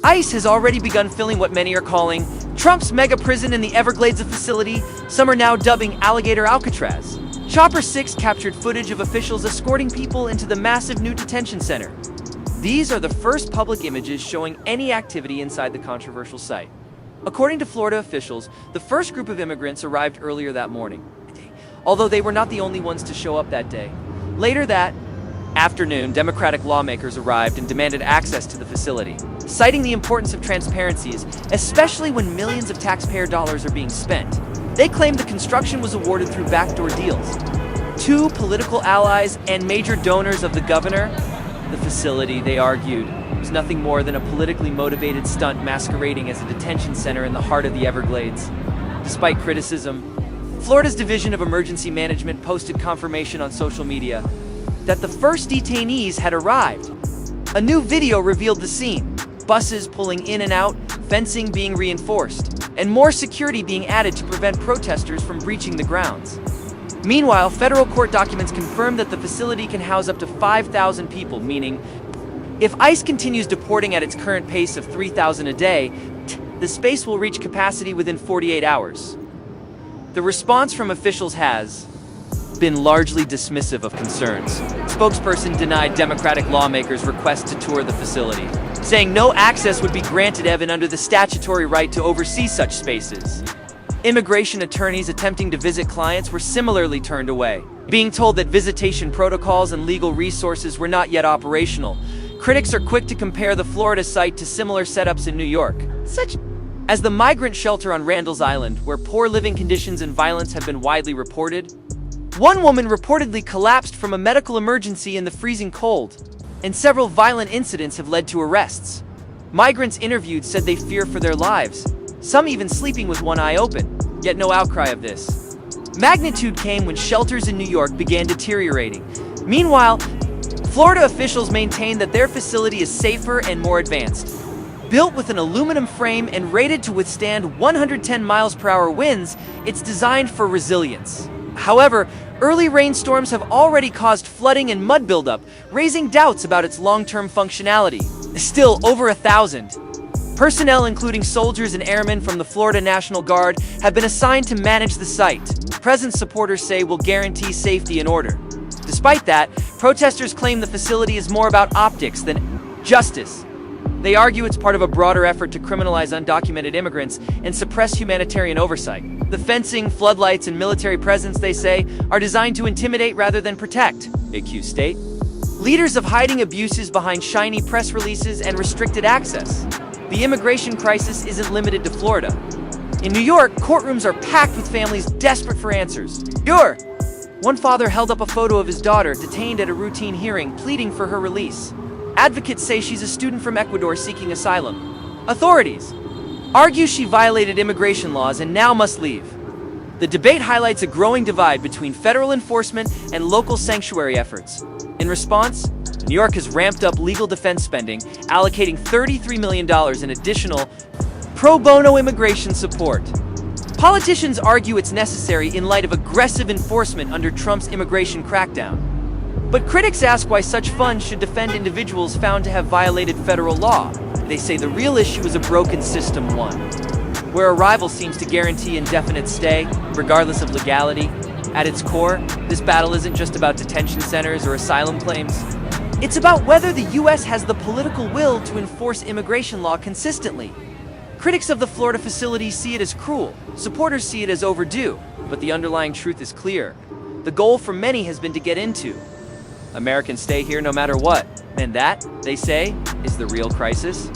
ICE has already begun filling what many are calling Trump's mega prison in the Everglades facility. Some are now dubbing Alligator Alcatraz. Chopper 6 captured footage of officials escorting people into the massive new detention center. These are the first public images showing any activity inside the controversial site. According to Florida officials, the first group of immigrants arrived earlier that morning, although they were not the only ones to show up that day. Later that afternoon, Democratic lawmakers arrived and demanded access to the facility, citing the importance of transparencies, especially when millions of taxpayer dollars are being spent. They claimed the construction was awarded through backdoor deals. Two political allies and major donors of the governor, the facility, they argued, was nothing more than a politically motivated stunt masquerading as a detention center in the heart of the Everglades. Despite criticism, Florida's Division of Emergency Management posted confirmation on social media that the first detainees had arrived. A new video revealed the scene: buses pulling in and out, fencing being reinforced, and more security being added to prevent protesters from breaching the grounds. Meanwhile, federal court documents confirm that the facility can house up to 5,000 people, meaning if ICE continues deporting at its current pace of 3,000 a day, the space will reach capacity within 48 hours. The response from officials has been largely dismissive of concerns. Spokesperson denied Democratic lawmakers' request to tour the facility, saying no access would be granted even under the statutory right to oversee such spaces. Immigration attorneys attempting to visit clients were similarly turned away, being told that visitation protocols and legal resources were not yet operational. Critics are quick to compare the Florida site to similar setups in New York, such as the Migrant Shelter on Randall's Island, where poor living conditions and violence have been widely reported. One woman reportedly collapsed from a medical emergency in the freezing cold, and several violent incidents have led to arrests. Migrants interviewed said they fear for their lives, some even sleeping with one eye open, yet no outcry of this. Magnitude came when shelters in New York began deteriorating. Meanwhile, Florida officials maintain that their facility is safer and more advanced. Built with an aluminum frame and rated to withstand 110 miles per hour winds, it's designed for resilience. However, early rainstorms have already caused flooding and mud buildup, raising doubts about its long-term functionality. Still, over 1,000 personnel, including soldiers and airmen from the Florida National Guard, have been assigned to manage the site. Present supporters say will guarantee safety and order. Despite that, protesters claim the facility is more about optics than justice. They argue it's part of a broader effort to criminalize undocumented immigrants and suppress humanitarian oversight. The fencing, floodlights, and military presence, they say, are designed to intimidate rather than protect, accused state. Leaders of hiding abuses behind shiny press releases and restricted access. The immigration crisis isn't limited to Florida. In New York, courtrooms are packed with families desperate for answers. One father held up a photo of his daughter detained at a routine hearing, pleading for her release. Advocates say she's a student from Ecuador seeking asylum. Authorities argue she violated immigration laws and now must leave. The debate highlights a growing divide between federal enforcement and local sanctuary efforts. In response, New York has ramped up legal defense spending, allocating $33 million in additional pro bono immigration support. Politicians argue it's necessary in light of aggressive enforcement under Trump's immigration crackdown. But critics ask why such funds should defend individuals found to have violated federal law. They say the real issue is a broken system, one where arrival seems to guarantee indefinite stay, regardless of legality. At its core, this battle isn't just about detention centers or asylum claims. It's about whether the U.S. has the political will to enforce immigration law consistently. Critics of the Florida facility see it as cruel, supporters see it as overdue, but the underlying truth is clear. The goal for many has been to get into. Americans stay here no matter what, and that, they say, is the real crisis.